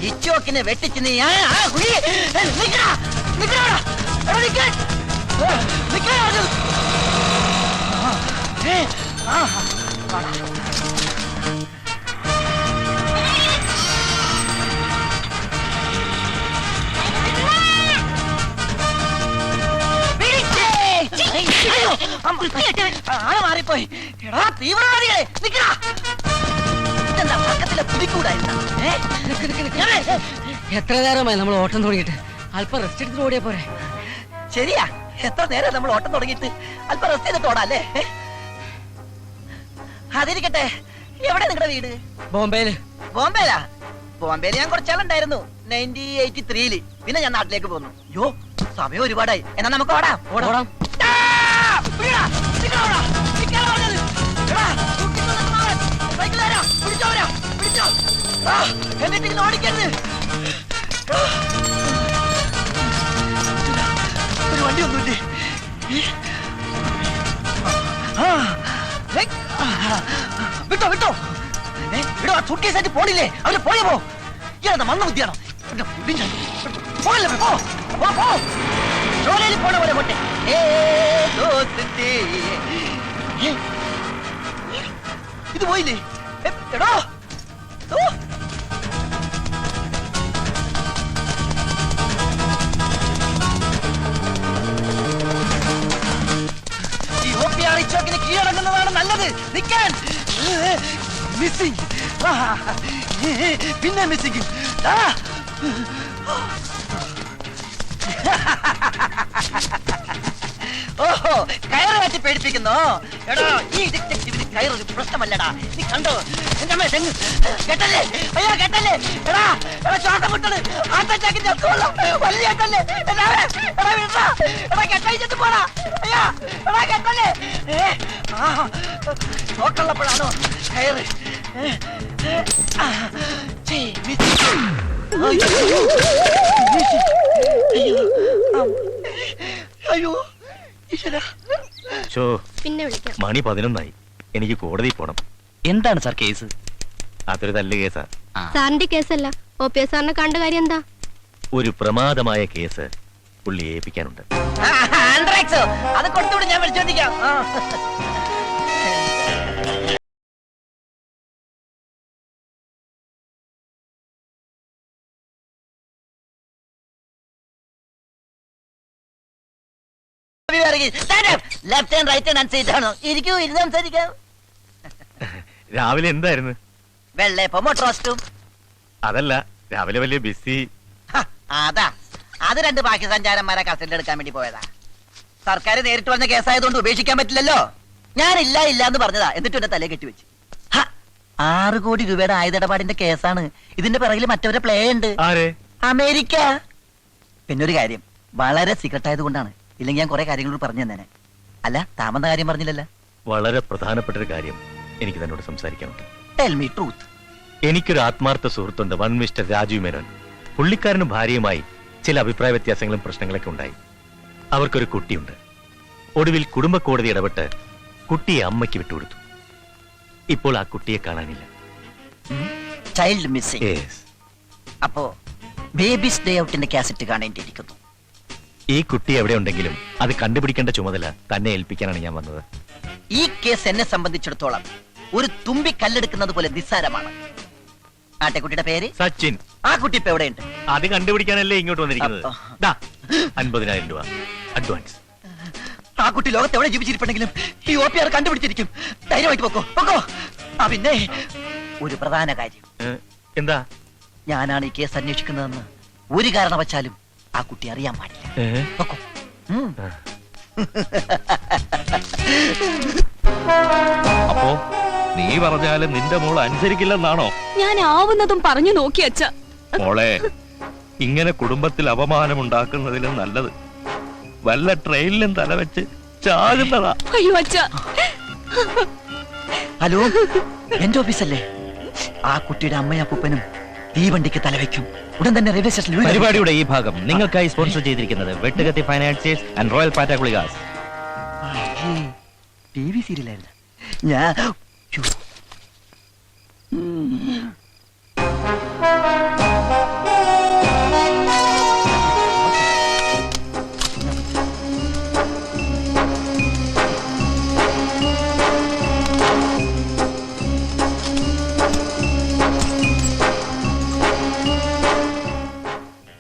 ഇച്ചോക്കിനെ വെട്ടിച്ച് നീ മാറിപ്പോയി. എടാ തീവ്രവാദികളെ നിക്കടാ. ഇതെന്താ പക്കത്തിലെ പിടിക്കൂടായിരുന്ന? എത്ര നേരമായി നമ്മൾ ഓട്ടം തുടങ്ങിയിട്ട്? അല്പം റെസ്റ്റ് എടുത്തിട്ട് ഓടിയാ പോരെ? ശരിയാ, എത്ര നേരം നമ്മൾ ഓട്ടം തുടങ്ങിയിട്ട്? അല്പം റെസ്റ്റ് ചെയ്തിട്ട് ഓടാല്ലേ? അതിരിക്കട്ടെ, എവിടെ നിങ്ങളുടെ വീട്? ബോംബെയില്. ബോംബെയിലാ? ബോംബെയിൽ ഞാൻ കുറച്ചാളുണ്ടായിരുന്നു 1983-ല്. പിന്നെ ഞാൻ നാട്ടിലേക്ക് പോന്നു. യോ, സമയം ഒരുപാടായി. എന്നാ നമുക്ക് ഓടാം. ഓടാം. എന്നിട്ട് ഓടിക്കരുത്. ഒരു വണ്ടി ഒന്നുമില്ലേ? വിട്ടോ വിട്ടോ വിടോ. സൂട്ട്കേസായിട്ട് പോണില്ലേ? അവര് പോയപ്പോ ഇയാളെന്താ മണ്ണ ബുദ്ധിയാണോ? പോണ പോലെ പോട്ടെ. ഇത് പോയില്ലേ? എടോ ചോക്കിന് കീഴടങ്ങുന്നതാണ് നല്ലത്. നിൽക്കാൻ മിസ്സിംഗ്, പിന്നെ മിസ്സിംഗ്. ഓഹോ, കയറ് കാറ്റി പേടിപ്പിക്കുന്നോ? എടാ, ഈ ഡിറ്റക്റ്റീവിന് കയറൊരു പ്രശ്നമല്ലടാ. നീ കണ്ടോ? കെട്ടല്ലേ? അയ്യോ കെട്ടല്ലേ? എടാ എടാ ശ്വാസം മുട്ടത്. ആട്ടച്ചാക്കി ചത്തുകൊള്ളാം. വലിയ കെട്ടല്ലേ? എടാ കെട്ടഴിച്ചിട്ട് പോടാ. അയ്യോ എടാ കെട്ടല്ലേ? നോക്കുള്ളപ്പോഴാണോ കയറ്? അയ്യോ പിന്നെ വിളിക്കാം. മണി 11 എനിക്ക് കോടതി പോണം. എന്താണ് സാർ കേസ്? അതൊരു തല്ല് കേസാ. സാറിന്റെ കേസല്ല, OPS സാറിനെ കണ്ട കാര്യം എന്താ? ഒരു പ്രമാദമായ കേസ് പുള്ളി ഏൽപ്പിക്കാനുണ്ട്. അത് കൊടുത്തുകൂടെ ഞാൻ വിളിച്ചോണ്ടിരിക്കാം. Left hand right hand seat ആണോ? ഇരിക്കൂ, ഇരുന്ന് സംസാരിക്കാം. രാവിലെ എന്തായിരുന്നു? വെള്ളയപ്പം റോസ്റ്റും. അതല്ല, രാവിലെ വലിയ ബിസി. അതാ, അത് 2 പാകിസ്ഥാൻകാരന്മാരെ കസ്റ്റഡിയിൽ എടുക്കാൻ വേണ്ടി പോയതാ. സർക്കാർ നേരിട്ട് വന്ന കേസായതുകൊണ്ട് ഉപേക്ഷിക്കാൻ പറ്റില്ലല്ലോ. ഞാൻ ഇല്ല എന്ന് പറഞ്ഞതാ. എന്നിട്ട് എന്റെ തലയെ കെട്ടിവെച്ചു. 6 കോടി രൂപയുടെ ആയുധടപാടിന്റെ കേസാണ്. ഇതിന്റെ പിറകിൽ മറ്റവരെ പ്ലേ ഉണ്ട്. അമേരിക്ക. പിന്നൊരു കാര്യം, വളരെ സീക്രട്ട് ആയതുകൊണ്ടാണ്. ഇല്ലെങ്കിൽ ഞാൻ കുറെ കാര്യങ്ങളോട് പറഞ്ഞു തന്നേനെ. അല്ല, താമന്ന കാര്യം പറഞ്ഞില്ലല്ലോ. വളരെ പ്രധാനപ്പെട്ട ഒരു കാര്യം എനിക്ക് തന്നോട് സംസാരിക്കാനുണ്ട്. Tell me truth. എനിക്കൊരു ആത്മാർത്ഥ സുഹൃത്തുണ്ട്, വൺ മിസ്റ്റർ രാജീവ് മേനോൻ. പുള്ളിക്കാരനും ഭാര്യയുമായി ചില അഭിപ്രായ വ്യത്യാസങ്ങളും പ്രശ്നങ്ങളൊക്കെ ഉണ്ടായി. അവർക്കൊരു കുട്ടിയുണ്ട്. ഒടുവിൽ കുടുംബ കോടതി ഇടപെട്ട് കുട്ടിയെ അമ്മയ്ക്ക് വിട്ടുകൊടുത്തു. ഇപ്പോൾ ആ കുട്ടിയെ കാണാനില്ല. Child missing. അപ്പോ ബേബീസ് ഡേ ഔട്ടിന്റെ കാസറ്റ് കാണേണ്ടിയിരിക്കുന്നു. ഈ കുട്ടി എവിടെ ഉണ്ടെങ്കിലും അത് കണ്ടുപിടിക്കേണ്ട ചുമതല തന്നെ ഏൽപ്പിക്കാനാണ് ഞാൻ വന്നത്. ഈ കേസ് എന്നെ സംബന്ധിച്ചിടത്തോളം ഒരു തുമ്പി കല്ലെടുക്കുന്നത് പോലെ നിസ്സാരമാണ്. ആട്ടെക്കുട്ടിയുടെ പേര് സച്ചിൻ. ആ കുട്ടി ഇപ്പൊ എവിടെയുണ്ട്? അത് കണ്ടുപിടിക്കാനല്ലേ ഇങ്ങോട്ട് വന്നിരിക്കുന്നത്. 50,000 രൂപ അഡ്വാൻസ്. ആ കുട്ടി ലോകത്ത് എവിടെ ജീവിച്ചിരിപ്പുണ്ടെങ്കിലും ഈ OPR കണ്ടുപിടിച്ചിരിക്കും. ധൈര്യമായിട്ട് പൊക്കോ. പിന്നെ ഒരു പ്രധാന കാര്യം. എന്താ? ഞാനാണ് ഈ കേസ് അന്വേഷിക്കുന്നതെന്ന് ഒരു കാരണവശാലും ആ കുട്ടി അറിയാൻ പാടില്ല. പൊക്കോ. അപ്പോ നീ പറഞ്ഞാലും നിന്റെ മോൾ അനുസരിക്കില്ലെന്നാണോ? ഞാൻ ആവുന്നതും പറഞ്ഞു നോക്കി അച്ഛ. മോളെ, ഇങ്ങനെ കുടുംബത്തിൽ അപമാനമുണ്ടാക്കുന്നതിലും നല്ലത് വല്ല ട്രെയിനിലും തലവെച്ച് ചാകുന്നതാ. അയ്യോ അച്ഛ. ഹലോ, എന്റെ ഓഫീസല്ലേ? ആ കുട്ടിയുടെ അമ്മയും അപ്പൂപ്പനും ഈ വണ്ടിക്ക് തലവെക്കും. ഉടൻ തന്നെ റെയിൽവേ സ്റ്റേഷനിൽ. പരിപാടിയുടെ ഈ ഭാഗം നിങ്ങൾക്കായി സ്പോൺസർ ചെയ്തിരിക്കുന്നത് വെട്ടുകത്തി ഫൈനാൻസിയേഴ്സ് ആൻഡ് റോയൽ പാറ്റ ഗുളികാസ്. ടി വി സീരിയലായിരുന്നു ഞാൻ. ഛു.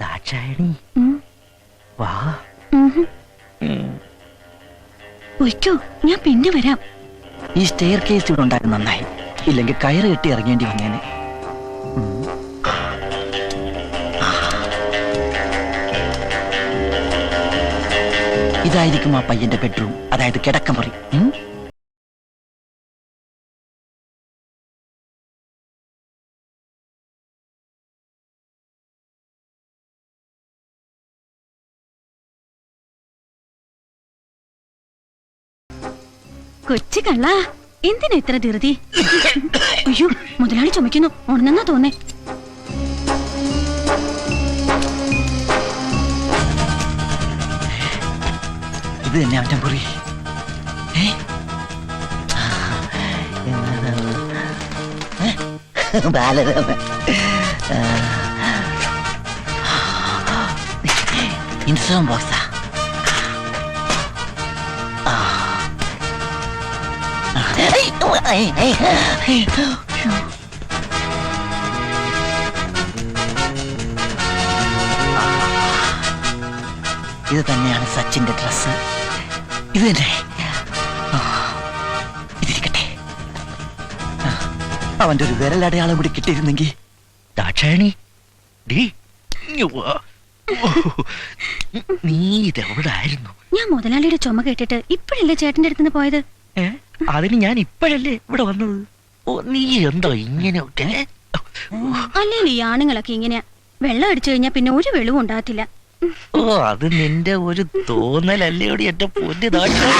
ദാക്ഷായണി വാ. ഒയ്ക്കോ, ഞാൻ പിന്നെ വരാം. ഈ സ്റ്റെയർ കേസ് ഇവിടെ ഉണ്ടാകുന്ന നന്നായി, ഇല്ലെങ്കിൽ കയറ് കെട്ടി ഇറങ്ങേണ്ടി വന്നേനെ. ഇതായിരിക്കും ആ പയ്യന്റെ ബെഡ്റൂം, അതായത് കിടക്കമുറി. കൊച്ചു കള്ള, എന്തിനാ ഇത്ര ധൃതി? അയ്യോ, മുതലാളി ചുമക്കുന്നു. ഉണന്നെന്നാ തോന്നേ. ഇത് തന്നെ അവന്റെ മുറി. ബാലരമ ഇൻസുറൻസ് ബോക്സാ. ഇത് തന്നെയാണ് സച്ചിന്റെ ഡ്രസ്. ഇത് തന്നെ. ഇതിരിക്കട്ടെ. അവന്റെ ഒരു വിരലടയാളം കൂടി കിട്ടിയിരുന്നെങ്കിൽ. ദാക്ഷായണി, നീ ഇതെവിടായിരുന്നു? ഞാൻ മുതലാളിയുടെ ചുമ കേട്ടിട്ട് ഇപ്പോഴല്ലേ ചേട്ടന്റെ അടുത്തുനിന്ന് പോയത്. അതിന് ഞാൻ ഇപ്പോഴല്ലേ ഇവിടെ വന്നത്. ഓ, നീ എന്താ ഇങ്ങനെ? അല്ലെങ്കിൽ ഈ ആണുങ്ങളൊക്കെ ഇങ്ങനെയാ. വെള്ളം അടിച്ചു കഴിഞ്ഞാൽ പിന്നെ ഒരു വെളിവും ഉണ്ടാകത്തില്ല. ഓ, അത് നിന്റെ ഒരു തോന്നലല്ലേടി എന്റെ പൊന്നു ദാക്ഷായണി.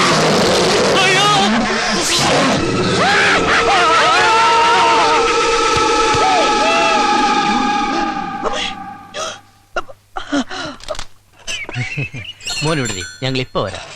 മോനോടേ, ഞങ്ങൾ ഇപ്പൊ വരാം.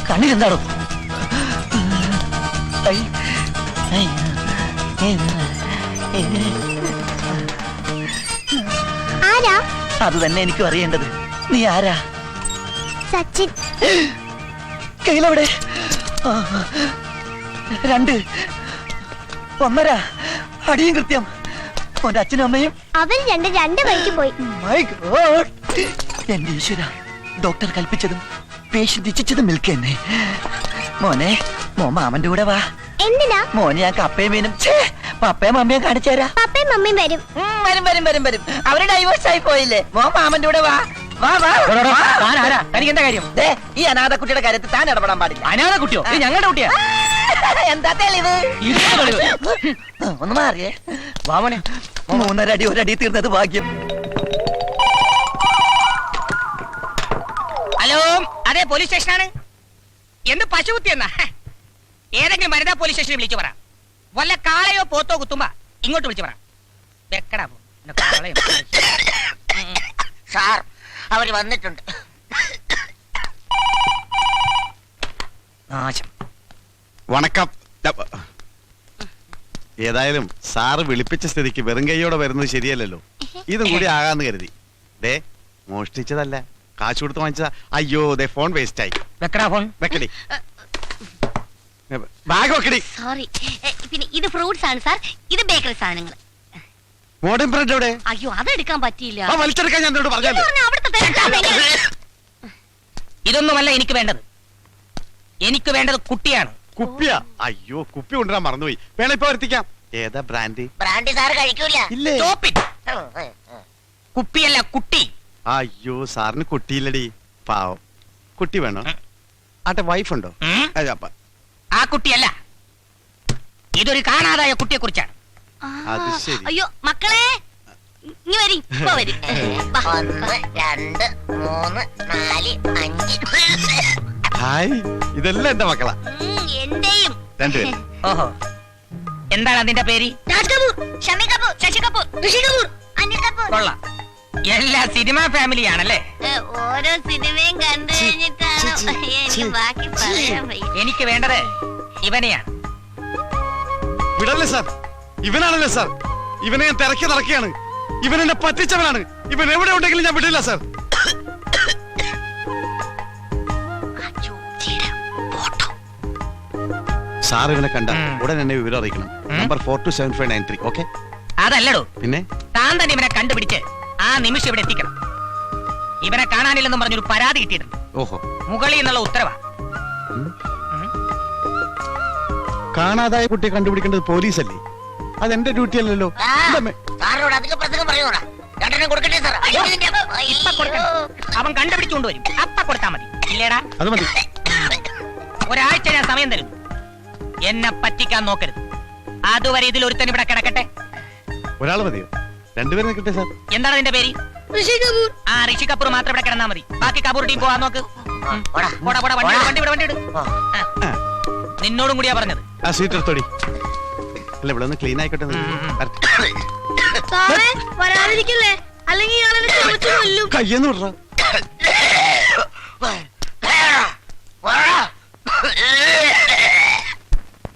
കണ്ണിലെന്താണോ? ആരാ? അത് തന്നെ എനിക്കും അറിയേണ്ടത്. നീ ആരാ? സച്ചിൻ. കയ്യിലെവിടെ? 2, 1.5 അടിയും കൃത്യം. ഓന്റെ അച്ഛനും അമ്മയും അവർ രണ്ട് വഴിക്ക് പോയി. My God! എന്റെ ഈശ്വര, ഡോക്ടർ കൽപ്പിച്ചതും പേഷ്യന്റ് ഇച്ഛിച്ചതും മിൽക്ക് തന്നെ. മോനെ, മോൻ മാമന്റെ കൂടെ വാ. എന്തിനാ? മോനെ ഞാൻ കപ്പയും മീനും പപ്പയും മമ്മിയും കാണിച്ചു തരാം. പപ്പയും മമ്മിയും വരും. വരും. അവര് ഡൈവേഴ്സ് ആയി പോയില്ലേ? മോൻ മാമന്റെ കൂടെ വാ. വാ വാ. തനിക്ക് എന്താ കാര്യം? ദേ, ഈ അനാഥ കുട്ടിയുടെ കാര്യത്തിൽ താൻ ഇടപെടാൻ പാടില്ല. അനാഥ കുട്ടിയോ? ഇത് ഞങ്ങളുടെ കുട്ടിയാ. എന്താ തെളിവ്? ഒന്ന് മാറിയേ. വാമനെ, 3.5 അടി 1 അടി തീർന്നത് ഭാഗ്യം. ഹലോ, അതെ പോലീസ് സ്റ്റേഷനാണ്. എന്ത് പശുകുത്തി എന്നാ? ഏതെങ്കിലും വനിതാ പോലീസ് സ്റ്റേഷനിൽ വിളിച്ചു പറ. വല്ല കാളയോ പോത്തോ കുത്തുമ്പോ ഇങ്ങോട്ട് വിളിച്ചു പറ. വെക്കടാ പോ. സാർ, അവര് വന്നിട്ടുണ്ട്. നാശം. വണക്കം. ഏതായാലും സാറ് വിളിപ്പിച്ച സ്ഥിതിക്ക് വെറും കൈയോടെ വരുന്നത് ശരിയല്ലല്ലോ. ഇതും കൂടി ആകാന്ന് കരുതി. ദേ, മോഷ്ടിച്ചതല്ല, കാശ് കൊടുത്ത് വാങ്ങിച്ചതാ. അയ്യോ, ദേ ഫോൺ വേസ്റ്റ് ആയി. വെക്കടാ ഫോൺ. വെക്കടി, ബാഗ് വെക്കടി. സോറി, പിന്നെ ഇത് ഫ്രൂട്ട്സ് ആണ് സാർ, ഇത് ബേക്കറി സാധനങ്ങൾ. മോഡേൺ ബ്രെഡ് എവിടെ? അയ്യോ, അതെടുക്കാൻ പറ്റിയില്ല. ആ, വലിച്ചെടുക്കാൻ ഞാൻ എന്നോട് പറഞ്ഞല്ലോ. ഇതൊന്നുമല്ല എനിക്ക് വേണ്ടത്. എനിക്ക് വേണ്ടത് കുട്ടിയാണ്. കുപ്പിയാ? അയ്യോ, കുപ്പി കൊണ്ടുവരാൻ മറന്നുപോയി. വേണം ഇപ്പൊ വരുത്തിക്കാം. ഏതാ ബ്രാൻഡ്? ബ്രാൻഡി സാറ് കഴിക്കൂല. ഇല്ലേ? Stop it. കുപ്പിയല്ല കുട്ടി. അയ്യോ സാറിന് കുട്ടിയില്ലടി, പാവം. കുട്ടി വേണോ? ആട്ടെ, വൈഫുണ്ടോ? ഉം. ആ കുട്ടിയല്ല, ഇതൊരു കാണാതായ കുട്ടിയെ കുറിച്ചാണ്. അത് ശരി. അയ്യോ മക്കളെ, ഇനി വരി, ഇപ്പൊ വരി. 1 2 3 4 5. ഹായ്, ഇതെല്ലാം എന്റെ മക്കളാ. എന്റെയും. രണ്ടുപേരും. ഓഹോ, എന്താണ് അതിന്റെ പേര്? രാജ് കപൂർ, ഷമി കപൂർ, ശശി കപൂർ, ഋഷി കപൂർ, അനിൽ കപൂർ. കൊള്ളാം, എല്ലാ സിനിമാ ഫാമിലിയാണല്ലേ. ഓരോ സിനിമയും കണ്ടു കഴിഞ്ഞിട്ടാണ് എനിക്ക് ബാക്കി പറയാൻ വയ്യ. എനിക്ക് വേണ്ടത് ഇവനെയാണ്. വിടല്ലേ സാർ, ഇവനാണല്ലേ സാർ. ഇവനെ ഞാൻ തിരക്കി നടക്കുകയാണ്. ഇവൻ എന്നെ പറ്റിച്ചവനാണ്. ഇവൻ എവിടെ ഉണ്ടെങ്കിലും ഞാൻ വിടില്ല സാർ. സാർ ഇവനെ കണ്ട ഉടൻ എന്നെ വിവരം അറിയിക്കണം. നമ്പർ 427593. ഓക്കെ? അതല്ലടോ, പിന്നെ താൻ തന്നെ ഇവനെ കണ്ടുപിടിച്ച് ആ നിമിഷം ഇവിടെ എത്തിക്കണം. ഇവനെ കാണാനില്ലെന്നും പറഞ്ഞൊരു പരാതി കിട്ടിയിട്ടുണ്ട്. ഓഹോ, മുകളിൽ നിന്നുള്ള ഉത്തരവാ. കാണാതായ കുട്ടിയെ കണ്ടുപിടിക്കേണ്ടത് പോലീസല്ലേ? അതെന്റെ ഡ്യൂട്ടി അല്ലല്ലോ. സാറിനോട് അധികം പ്രസംഗം പറയൂടാ. രണ്ടെണ്ണം കൊടുക്കട്ടെ സാർ? ഇപ്പൊ കൊടുക്കണം. അവൻ കണ്ടുപിടിച്ചുകൊണ്ടുവരും, അപ്പ കൊടുത്താ മതി. ഇല്ലേടാ? അത് മതി. ഒരാഴ്ച ഞാൻ സമയം തരും. എന്നെ പറ്റിക്കാൻ നോക്കരുത്. അതുവരെ ഇതിൽ ഒരുത്തൻ ഇവിടെ കിടക്കട്ടെ. ഒരാൾ മതിയോ? രണ്ടുപേരും നിൽക്കട്ടെ സാർ. എന്താണ് അതിന്റെ പേര്? ഋഷി കപൂർ. ആ ഋഷി കപൂർ മാത്രം ഇവിടെ കിടന്നാ മതി. ബാക്കി കപൂർ ടീം പോവാൻ നോക്ക്. പോടാ, പോടാ, വണ്ടി ഇട്. നിന്നോടും കൂടിയാ പറഞ്ഞത്. ആ സീറ്റ് എടുത്തോടി. അല്ല, ഇവിടെ ഒന്ന് ക്ലീൻ ആയിക്കോട്ടെ. വരാതിരിക്കില്ലേ, അല്ലെങ്കിൽ കയ്യെന്ന് വിടറ.